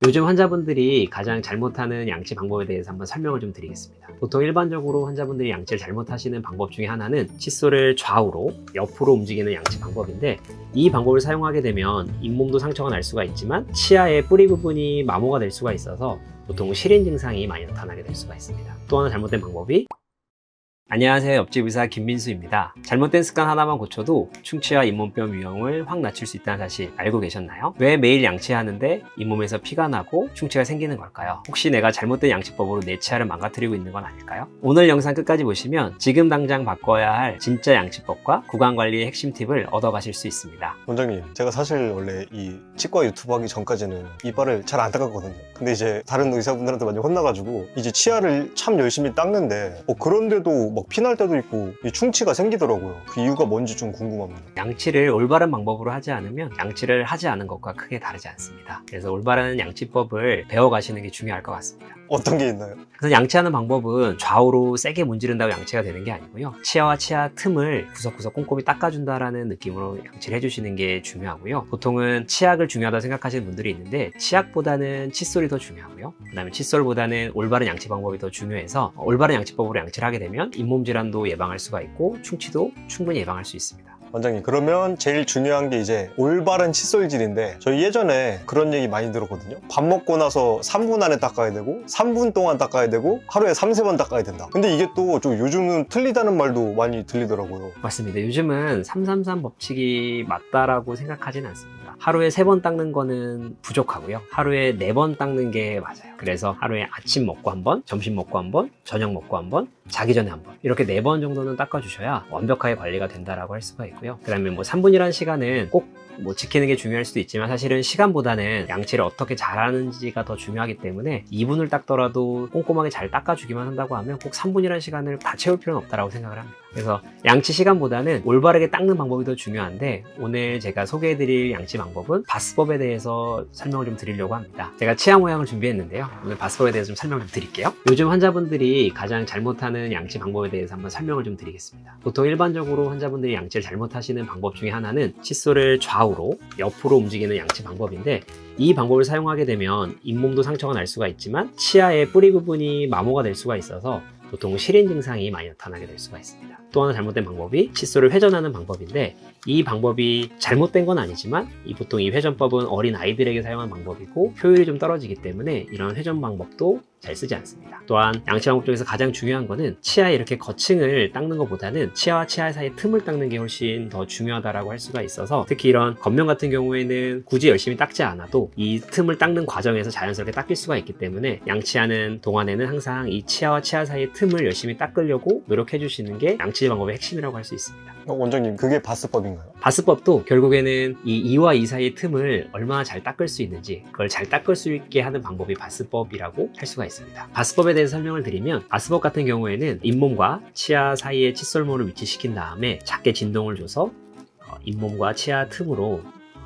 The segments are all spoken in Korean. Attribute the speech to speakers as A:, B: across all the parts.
A: 요즘 환자분들이 가장 잘못하는 양치 방법에 대해서 한번 설명을 좀 드리겠습니다. 보통 일반적으로 환자분들이 양치를 잘못하시는 방법 중에 하나는 칫솔을 좌우로, 옆으로 움직이는 양치 방법인데, 이 방법을 사용하게 되면 잇몸도 상처가 날 수가 있지만 치아의 뿌리 부분이 마모가 될 수가 있어서 보통 시린 증상이 많이 나타나게 될 수가 있습니다. 또 하나 잘못된 방법이, 안녕하세요, 옆집 의사 김민수입니다. 잘못된 습관 하나만 고쳐도 충치와 잇몸병 위험을 확 낮출 수 있다는 사실 알고 계셨나요? 왜 매일 양치하는데 잇몸에서 피가 나고 충치가 생기는 걸까요? 혹시 내가 잘못된 양치법으로 내 치아를 망가뜨리고 있는 건 아닐까요? 오늘 영상 끝까지 보시면 지금 당장 바꿔야 할 진짜 양치법과 구강관리의 핵심 팁을 얻어가실 수 있습니다.
B: 원장님, 제가 사실 원래 이 치과 유튜브 하기 전까지는 이빨을 잘 안 닦았거든요. 근데 이제 다른 의사분들한테 많이 혼나가지고 이제 치아를 참 열심히 닦는데 그런데도 막 피날 때도 있고 이 충치가 생기더라고요. 그 이유가 뭔지 좀 궁금합니다.
A: 양치를 올바른 방법으로 하지 않으면 양치를 하지 않은 것과 크게 다르지 않습니다. 그래서 올바른 양치법을 배워가시는 게 중요할 것 같습니다.
B: 어떤 게 있나요?
A: 그래서 양치하는 방법은 좌우로 세게 문지른다고 양치가 되는 게 아니고요. 치아와 치아 틈을 구석구석 꼼꼼히 닦아준다라는 느낌으로 양치를 해주시는 게 중요하고요. 보통은 치약을 중요하다고 생각하시는 분들이 있는데 치약보다는 칫솔이 더 중요하고요. 그 다음에 칫솔보다는 올바른 양치 방법이 더 중요해서 올바른 양치법으로 양치를 하게 되면 잇몸 질환도 예방할 수가 있고 충치도 충분히 예방할 수 있습니다.
B: 원장님, 그러면 제일 중요한 게 이제 올바른 칫솔질인데 저희 예전에 그런 얘기 많이 들었거든요. 밥 먹고 나서 3분 안에 닦아야 되고 3분 동안 닦아야 되고 하루에 3-4번 닦아야 된다. 근데 이게 또 좀 요즘은 틀리다는 말도 많이 들리더라고요.
A: 맞습니다. 요즘은 333 법칙이 맞다라고 생각하진 않습니다. 하루에 3번 닦는 거는 부족하고요. 하루에 4번 닦는 게 맞아요. 그래서 하루에 아침 먹고 1번, 점심 먹고 1번, 저녁 먹고 1번, 자기 전에 1번, 이렇게 4번 정도는 닦아주셔야 완벽하게 관리가 된다라고 할 수가 있고요. 그 다음에 3분이라는 시간은 꼭 지키는 게 중요할 수도 있지만 사실은 시간보다는 양치를 어떻게 잘하는지가 더 중요하기 때문에 2분을 닦더라도 꼼꼼하게 잘 닦아주기만 한다고 하면 꼭 3분이라는 시간을 다 채울 필요는 없다고 생각을 합니다. 그래서 양치 시간보다는 올바르게 닦는 방법이 더 중요한데, 오늘 제가 소개해드릴 양치 방법은 바스법에 대해서 설명을 좀 드리려고 합니다. 제가 치아 모양을 준비했는데요. 오늘 바스법에 대해서 좀 설명을 좀 드릴게요. 요즘 환자분들이 가장 잘못하는 양치 방법에 대해서 한번 설명을 좀 드리겠습니다. 보통 일반적으로 환자분들이 양치를 잘못하시는 방법 중에 하나는 칫솔을 좌우로, 옆으로 움직이는 양치 방법인데, 이 방법을 사용하게 되면 잇몸도 상처가 날 수가 있지만 치아의 뿌리 부분이 마모가 될 수가 있어서 보통 시린 증상이 많이 나타나게 될 수가 있습니다. 또 하나 잘못된 방법이 칫솔을 회전하는 방법인데, 이 방법이 잘못된 건 아니지만 보통 이 회전법은 어린 아이들에게 사용하는 방법이고 효율이 좀 떨어지기 때문에 이런 회전 방법도 잘 쓰지 않습니다. 또한 양치 방법 중에서 가장 중요한 거는 치아에 이렇게 거층을 닦는 것보다는 치아와 치아 사이의 틈을 닦는 게 훨씬 더 중요하다라고 할 수가 있어서, 특히 이런 겉면 같은 경우에는 굳이 열심히 닦지 않아도 이 틈을 닦는 과정에서 자연스럽게 닦일 수가 있기 때문에 양치하는 동안에는 항상 이 치아와 치아 사이의 틈을 열심히 닦으려고 노력해 주시는 게 양치 방법의 핵심이라고 할 수 있습니다.
B: 원장님, 그게 바스법인가요?
A: 바스법도 결국에는 이 이와 이 사이의 틈을 얼마나 잘 닦을 수 있는지, 그걸 잘 닦을 수 있게 하는 방법이 바스법이라고 할 수가 있습니다. 바스법에 대해서 설명을 드리면, 바스법 같은 경우에는 잇몸과 치아 사이에 칫솔모를 위치시킨 다음에 작게 진동을 줘서 잇몸과 치아 틈으로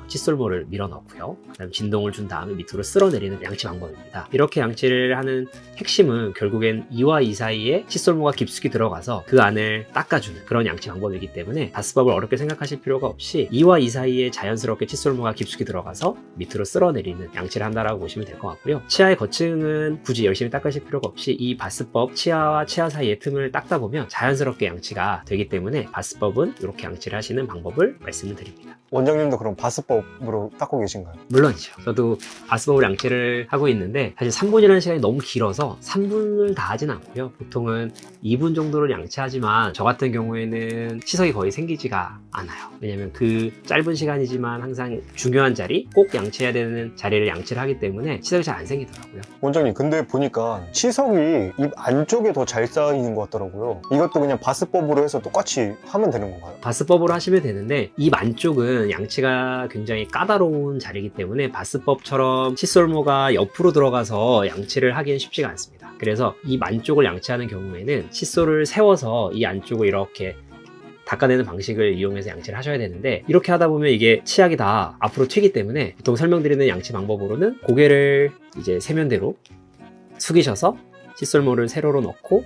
A: 칫솔모를 밀어 넣고요. 그 다음 진동을 준 다음에 밑으로 쓸어내리는 양치 방법입니다. 이렇게 양치를 하는 핵심은 결국엔 이와 이 사이에 칫솔모가 깊숙이 들어가서 그 안을 닦아주는 그런 양치 방법이기 때문에 바스법을 어렵게 생각하실 필요가 없이 이와 이 사이에 자연스럽게 칫솔모가 깊숙이 들어가서 밑으로 쓸어내리는 양치를 한다라고 보시면 될 것 같고요. 치아의 거층은 굳이 열심히 닦으실 필요가 없이 이 바스법 치아와 치아 사이의 틈을 닦다 보면 자연스럽게 양치가 되기 때문에 바스법은 이렇게 양치를 하시는 방법을 말씀을 드립니다.
B: 원장님도 그럼 바스법으로 닦고 계신가요?
A: 물론이죠. 저도 바스법으로 양치를 하고 있는데 사실 3분이라는 시간이 너무 길어서 3분을 다 하진 않고요. 보통은 2분 정도를 양치하지만 저 같은 경우에는 치석이 거의 생기지가 않아요. 왜냐면 그 짧은 시간이지만 항상 중요한 자리, 꼭 양치해야 되는 자리를 양치를 하기 때문에 치석이 잘 안 생기더라고요.
B: 원장님, 근데 보니까 치석이 입 안쪽에 더 잘 쌓이는 것 같더라고요. 이것도 그냥 바스법으로 해서 똑같이 하면 되는 건가요?
A: 바스법으로 하시면 되는데, 입 안쪽은 양치가 굉장히 까다로운 자리이기 때문에 바스법처럼 칫솔모가 옆으로 들어가서 양치를 하기는 쉽지가 않습니다. 그래서 입 안쪽을 양치하는 경우에는 칫솔을 세워서 이 안쪽을 이렇게 닦아내는 방식을 이용해서 양치를 하셔야 되는데, 이렇게 하다 보면 이게 치약이 다 앞으로 튀기 때문에 보통 설명드리는 양치 방법으로는 고개를 이제 세면대로 숙이셔서 칫솔모를 세로로 넣고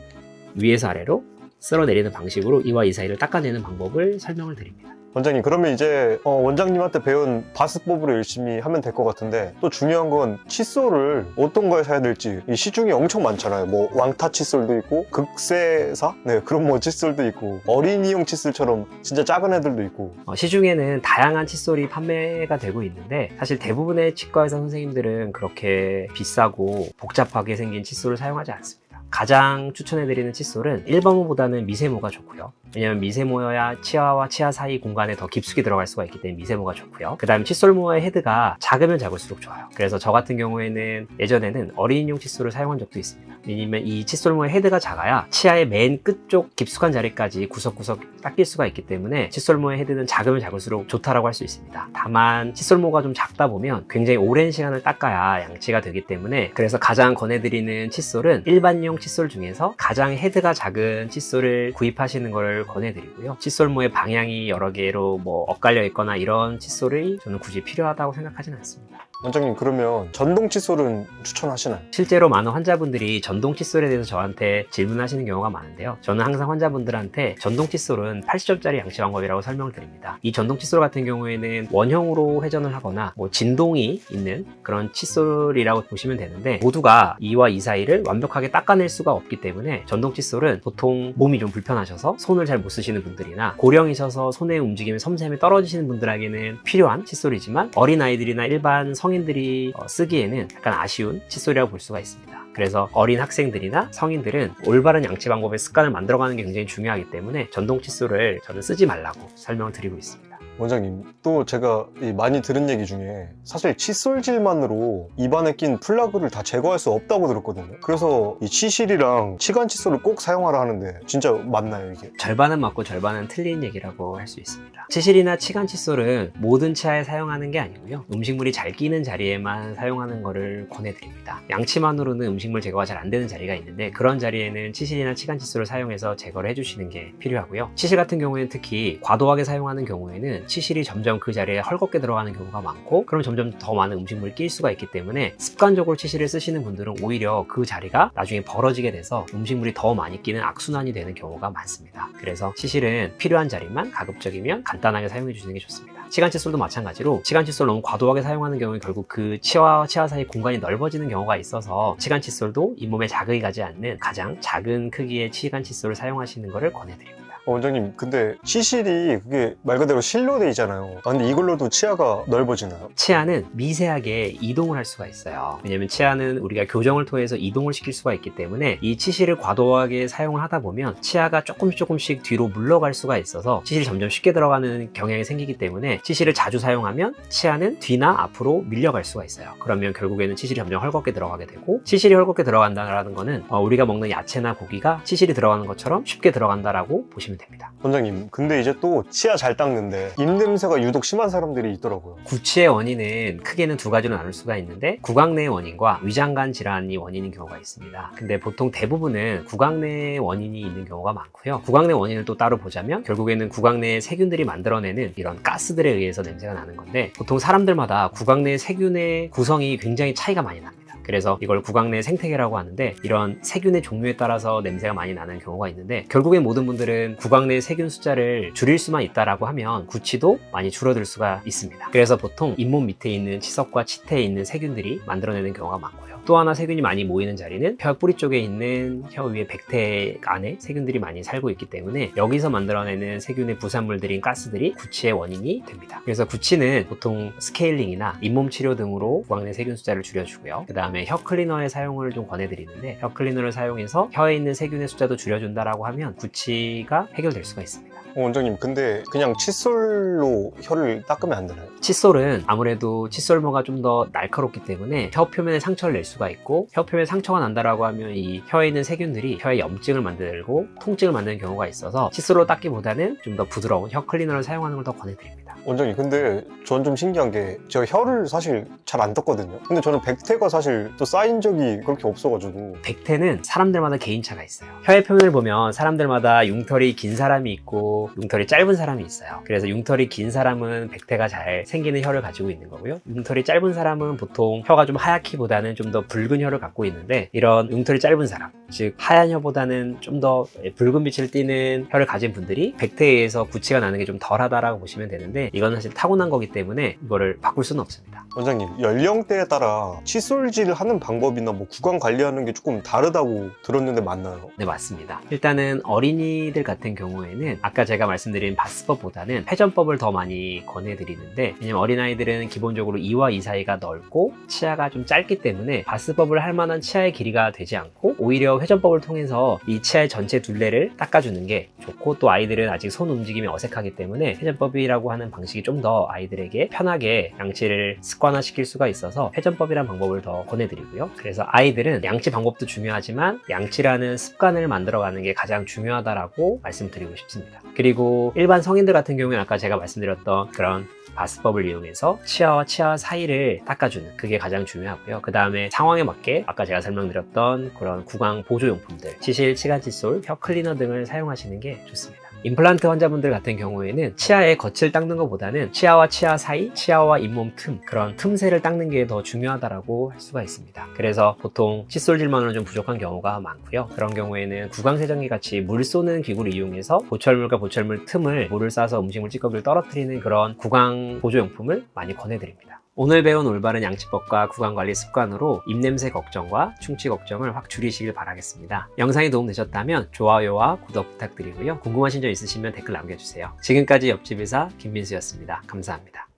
A: 위에서 아래로 쓸어내리는 방식으로 이와 이 사이를 닦아내는 방법을 설명을 드립니다.
B: 원장님, 그러면 이제 원장님한테 배운 바스법으로 열심히 하면 될 것 같은데, 또 중요한 건 칫솔을 어떤 걸 사야 될지. 이 시중에 엄청 많잖아요. 뭐 왕타 칫솔도 있고 극세사? 네, 그런 뭐 칫솔도 있고 어린이용 칫솔처럼 진짜 작은 애들도 있고.
A: 시중에는 다양한 칫솔이 판매가 되고 있는데 사실 대부분의 치과 의사 선생님들은 그렇게 비싸고 복잡하게 생긴 칫솔을 사용하지 않습니다. 가장 추천해드리는 칫솔은 일반모보다는 미세모가 좋고요. 왜냐면 미세모여야 치아와 치아 사이 공간에 더 깊숙이 들어갈 수가 있기 때문에 미세모가 좋고요. 그 다음 칫솔모의 헤드가 작으면 작을수록 좋아요. 그래서 저 같은 경우에는 예전에는 어린이용 칫솔을 사용한 적도 있습니다. 왜냐면 이 칫솔모의 헤드가 작아야 치아의 맨 끝쪽 깊숙한 자리까지 구석구석 닦일 수가 있기 때문에 칫솔모의 헤드는 작으면 작을수록 좋다라고 할 수 있습니다. 다만 칫솔모가 좀 작다 보면 굉장히 오랜 시간을 닦아야 양치가 되기 때문에, 그래서 가장 권해드리는 칫솔은 일반용 칫솔 중에서 가장 헤드가 작은 칫솔을 구입하시는 것을 권해드리고요. 칫솔모의 방향이 여러 개로 뭐 엇갈려 있거나 이런 칫솔이 저는 굳이 필요하다고 생각하진 않습니다.
B: 원장님, 그러면 전동 칫솔은 추천하시나요?
A: 실제로 많은 환자분들이 전동 칫솔에 대해서 저한테 질문하시는 경우가 많은데요. 저는 항상 환자분들한테 전동 칫솔은 80점짜리 양치 방법이라고 설명을 드립니다. 이 전동 칫솔 같은 경우에는 원형으로 회전을 하거나 뭐 진동이 있는 그런 칫솔이라고 보시면 되는데, 모두가 이와 이 사이를 완벽하게 닦아낼 수가 없기 때문에 전동 칫솔은 보통 몸이 좀 불편하셔서 손을 잘 못 쓰시는 분들이나 고령이셔서 손의 움직임이 섬세함이 떨어지시는 분들에게는 필요한 칫솔이지만, 어린아이들이나 일반 성인들이 쓰기에는 약간 아쉬운 칫솔이라고 볼 수가 있습니다. 그래서 어린 학생들이나 성인들은 올바른 양치 방법의 습관을 만들어가는 게 굉장히 중요하기 때문에 전동 칫솔을 저는 쓰지 말라고 설명을 드리고 있습니다.
B: 원장님, 또 제가 많이 들은 얘기 중에 사실 칫솔질만으로 입안에 낀 플라그를 다 제거할 수 없다고 들었거든요. 그래서 이 치실이랑 치간 칫솔을 꼭 사용하라 하는데 진짜 맞나요, 이게?
A: 절반은 맞고 절반은 틀린 얘기라고 할 수 있습니다. 치실이나 치간 칫솔은 모든 치아에 사용하는 게 아니고요. 음식물이 잘 끼는 자리에만 사용하는 것을 권해드립니다. 양치만으로는 음식물 제거가 잘 안 되는 자리가 있는데, 그런 자리에는 치실이나 치간 칫솔을 사용해서 제거를 해주시는 게 필요하고요. 치실 같은 경우에는 특히 과도하게 사용하는 경우에는 치실이 점점 그 자리에 헐겁게 들어가는 경우가 많고, 그럼 점점 더 많은 음식물이 낄 수가 있기 때문에 습관적으로 치실을 쓰시는 분들은 오히려 그 자리가 나중에 벌어지게 돼서 음식물이 더 많이 끼는 악순환이 되는 경우가 많습니다. 그래서 치실은 필요한 자리만 가급적이면 간단하게 사용해 주시는 게 좋습니다. 치간 칫솔도 마찬가지로 치간 칫솔 너무 과도하게 사용하는 경우에 결국 그 치아와 치아 사이 공간이 넓어지는 경우가 있어서 치간 칫솔도 잇몸에 자극이 가지 않는 가장 작은 크기의 치간 칫솔을 사용하시는 것을 권해드립니다.
B: 원장님, 근데 치실이 그게 말 그대로 실로 돼 있잖아요. 근데 이걸로도 치아가 넓어지나요?
A: 치아는 미세하게 이동을 할 수가 있어요. 왜냐면 치아는 우리가 교정을 통해서 이동을 시킬 수가 있기 때문에 이 치실을 과도하게 사용을 하다 보면 치아가 조금씩 뒤로 물러갈 수가 있어서 치실이 점점 쉽게 들어가는 경향이 생기기 때문에 치실을 자주 사용하면 치아는 뒤나 앞으로 밀려갈 수가 있어요. 그러면 결국에는 치실이 점점 헐겁게 들어가게 되고, 치실이 헐겁게 들어간다는 거는 우리가 먹는 야채나 고기가 치실이 들어가는 것처럼 쉽게 들어간다라고 보시면 됩니다.
B: 원장님, 근데 이제 또 치아 잘 닦는데 입냄새가 유독 심한 사람들이 있더라고요.
A: 구취의 원인은 크게는 두 가지로 나눌 수가 있는데, 구강내 원인과 위장관 질환이 원인인 경우가 있습니다. 근데 보통 대부분은 구강내 원인이 있는 경우가 많고요. 구강내 원인을 또 따로 보자면 결국에는 구강내의 세균들이 만들어내는 이런 가스들에 의해서 냄새가 나는 건데, 보통 사람들마다 구강내 세균의 구성이 굉장히 차이가 많이 납니다. 그래서 이걸 구강내 생태계라고 하는데, 이런 세균의 종류에 따라서 냄새가 많이 나는 경우가 있는데, 결국엔 모든 분들은 구강내 세균 숫자를 줄일 수만 있다라고 하면 구취도 많이 줄어들 수가 있습니다. 그래서 보통 잇몸 밑에 있는 치석과 치태에 있는 세균들이 만들어내는 경우가 많고요. 또 하나 세균이 많이 모이는 자리는 혀 뿌리 쪽에 있는 혀 위에 백태 안에 세균들이 많이 살고 있기 때문에 여기서 만들어내는 세균의 부산물들인 가스들이 구취의 원인이 됩니다. 그래서 구취는 보통 스케일링이나 잇몸 치료 등으로 구강내 세균 숫자를 줄여주고요. 그 다음에 혀 클리너의 사용을 좀 권해드리는데, 혀 클리너를 사용해서 혀에 있는 세균의 숫자도 줄여준다라고 하면 구취가 해결될 수가 있습니다.
B: 원장님, 근데 그냥 칫솔로 혀를 닦으면 안 되나요?
A: 칫솔은 아무래도 칫솔모가 좀 더 날카롭기 때문에 혀 표면에 상처를 낼 수가 있고, 혀 표면에 상처가 난다라고 하면 이 혀에 있는 세균들이 혀에 염증을 만들고 통증을 만드는 경우가 있어서 칫솔로 닦기보다는 좀 더 부드러운 혀 클리너를 사용하는 걸 더 권해드립니다.
B: 원장님, 근데 전 좀 신기한 게 제가 혀를 사실 잘 안 떴거든요. 근데 저는 백태가 사실 또 쌓인 적이 그렇게 없어가지고.
A: 백태는 사람들마다 개인차가 있어요. 혀의 표면을 보면 사람들마다 융털이 긴 사람이 있고 융털이 짧은 사람이 있어요. 그래서 융털이 긴 사람은 백태가 잘 생기는 혀를 가지고 있는 거고요. 융털이 짧은 사람은 보통 혀가 좀 하얗기보다는 좀 더 붉은 혀를 갖고 있는데, 이런 융털이 짧은 사람, 즉 하얀 혀보다는 좀 더 붉은 빛을 띠는 혀를 가진 분들이 백태에 의해서 구취가 나는 게 좀 덜하다라고 보시면 되는데, 이건 사실 타고난 거기 때문에 이거를 바꿀 수는 없습니다.
B: 원장님, 연령대에 따라 칫솔질을 하는 방법이나 뭐 구강 관리하는 게 조금 다르다고 들었는데 맞나요?
A: 네, 맞습니다. 일단은 어린이들 같은 경우에는 아까 제가 말씀드린 바스법보다는 회전법을 더 많이 권해드리는데, 왜냐면 어린아이들은 기본적으로 이와 이 사이가 넓고 치아가 좀 짧기 때문에 바스법을 할 만한 치아의 길이가 되지 않고, 오히려 회전법을 통해서 이 치아의 전체 둘레를 닦아주는 게 좋고, 또 아이들은 아직 손 움직임이 어색하기 때문에 회전법이라고 하는 방식이 좀 더 아이들에게 편하게 양치를 습관화시킬 수가 있어서 회전법이라는 방법을 더 권해드리고요. 그래서 아이들은 양치 방법도 중요하지만 양치라는 습관을 만들어가는 게 가장 중요하다라고 말씀드리고 싶습니다. 그리고 일반 성인들 같은 경우는 아까 제가 말씀드렸던 그런 바스법을 이용해서 치아와 치아 사이를 닦아주는, 그게 가장 중요하고요. 그 다음에 상황에 맞게 아까 제가 설명드렸던 그런 구강 보조용품들, 치실, 치간 칫솔, 혀 클리너 등을 사용하시는 게 좋습니다. 임플란트 환자분들 같은 경우에는 치아의 겉을 닦는 것보다는 치아와 치아 사이, 치아와 잇몸 틈, 그런 틈새를 닦는 게 더 중요하다고 할 수가 있습니다. 그래서 보통 칫솔질만으로는 좀 부족한 경우가 많고요. 그런 경우에는 구강세정기 같이 물 쏘는 기구를 이용해서 보철물과 보철물 틈을 물을 싸서 음식물 찌꺼기를 떨어뜨리는 그런 구강 보조용품을 많이 권해드립니다. 오늘 배운 올바른 양치법과 구강관리 습관으로 입냄새 걱정과 충치 걱정을 확 줄이시길 바라겠습니다. 영상이 도움되셨다면 좋아요와 구독 부탁드리고요. 궁금하신 점 있으시면 댓글 남겨주세요. 지금까지 옆집 의사 김민수였습니다. 감사합니다.